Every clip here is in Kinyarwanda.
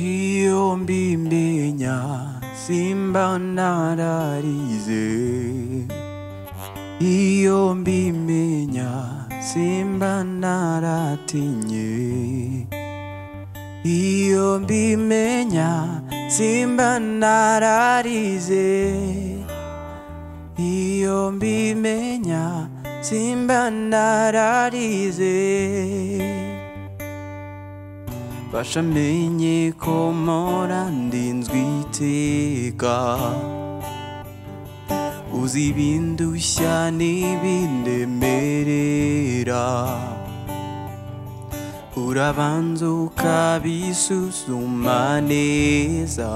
Iyo mbimenya simba nararize. Iyo mbimenya simba naratinye. Iyo mbimenya simba nararize. Iyo mbimenya simba nararize. Bashamenye ko mpora ndinzwe iteka, uzi ibindushya n'ibindemerera, urabanza ukabisuzuma neza.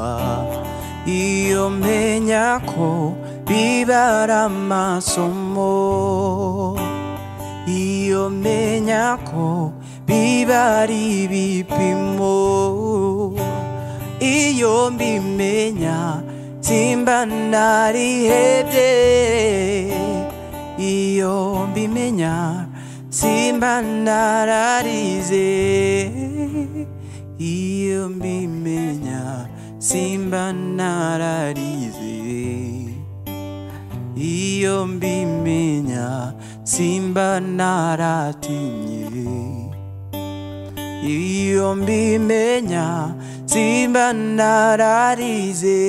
Iyo menya ko bibara amasomo, iyo menya ko bibari ibipimo, iyo mbimenya simba narihebye. Iyo mbimenya simba nararize. Iyo mbimenya simba nararize. Iyo mbimenya simba naratinye. Iyo mbimenya simba nararize.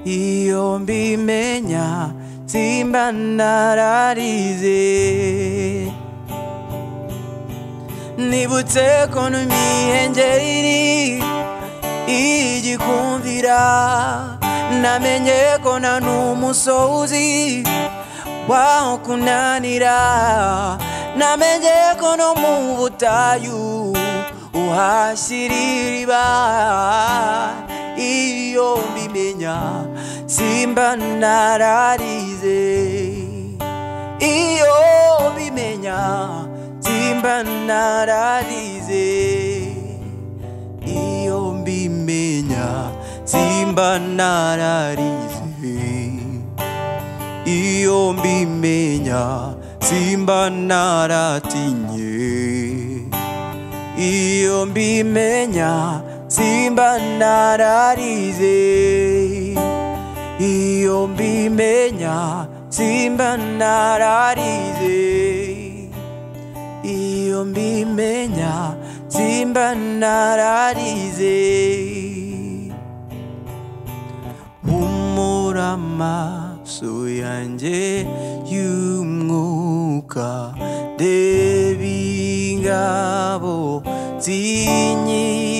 Iyo mbimenya simba nararize. Nibutse ko n'imihengeri igikumvira, namenye ko nta n'umusozi waho kunanira, namenye ko no mu butayu uhashyira iriba. Iyo mbimenya simba nararize. Iyo mbimenya simba nararize. Iyo mbimenya simba nararize. Iyo mbimenya simba naratinye. Iyo mbimenya simba nararize. Iyo mbimenya simba nararize. Iyo mbimenya simba nararize. Humura amaso yanjye y'umwuka, reba ingabo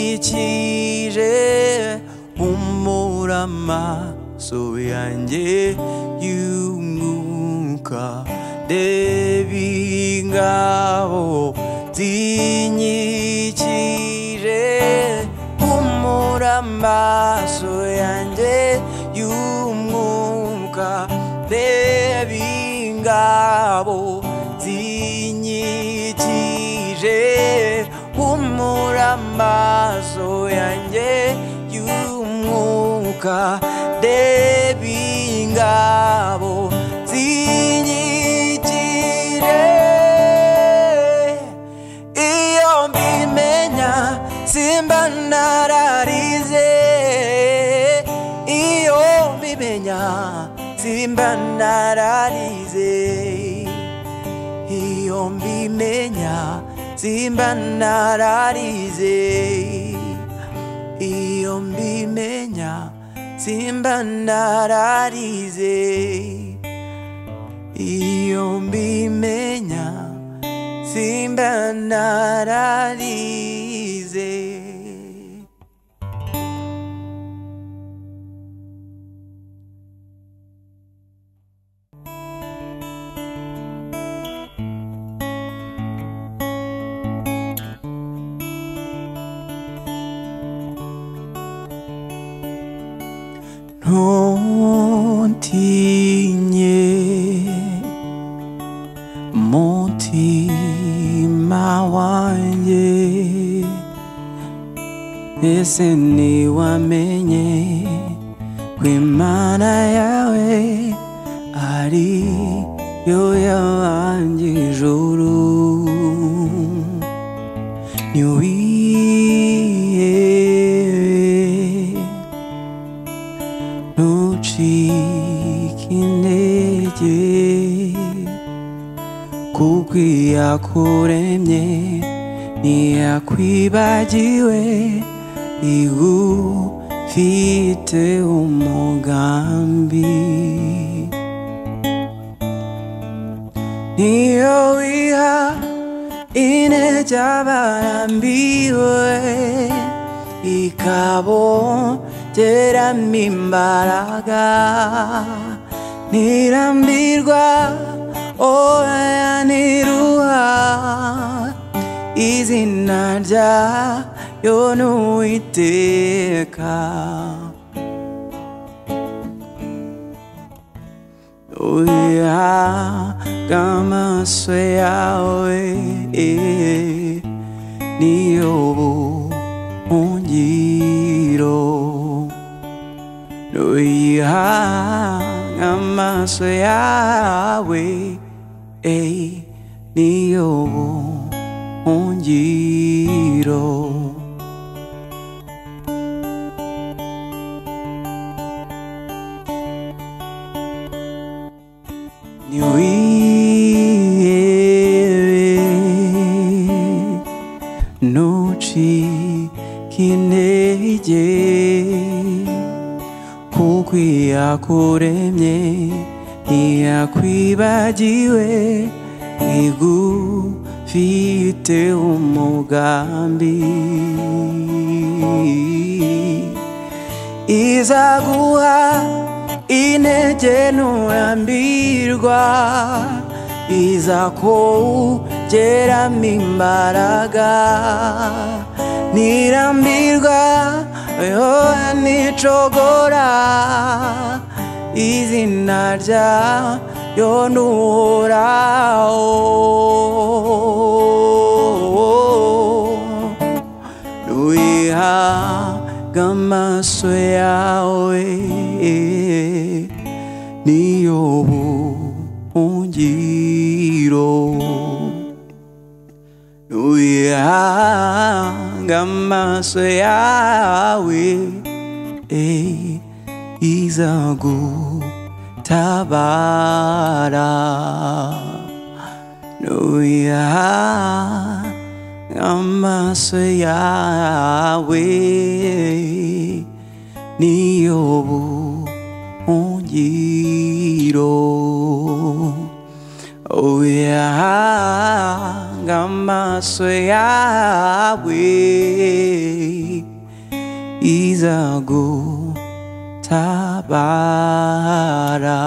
zinyikije. Humura amaso yanjye y'umwuka, reba ingabo zinyikije. Humura amaso yanjye y'umwuka, reba ingabo zinyikije. Humura amaso yanjye y'umwuka, reba ingabo zinyikije. Iyo mbimenya simba nararize. Iyo mbimenya simba nararize. Iyo mbimenya simba nararize. Iyo mbimenya simba nararize. Iyo mbimenya simba nararize. Ntuntinye mutima wanjye, ese ntiwamenye ko Imana yawe ari yo yabanje ijuru. Ntiwihebe kukwiya kuremye ntiyakwibagiwe igufite umugambi niyo wiha intege abarambiwe ikabongeramo imbaraga ntirambirwa oya ntiruha izina ryayo ni Uwiteka uyihaga amaso yawe niyo buhungiro uyihaga amaso yawe niyo buhungiro niwihebe ntucike intege kuko iyakuremye ntiyakwibagiwe igufite umugambi izaguha intege nturambirwa izakongeramo imbaraga ntirambirwa yoya nticogora izina ryayo ni Uhoraho nuyihaga amaso yawe niyo buhungiro nuyihaga amaso yawe izagutabara nuyihaga amaso yawe niyo buhungiro uyihaga amaso yawe izagutabara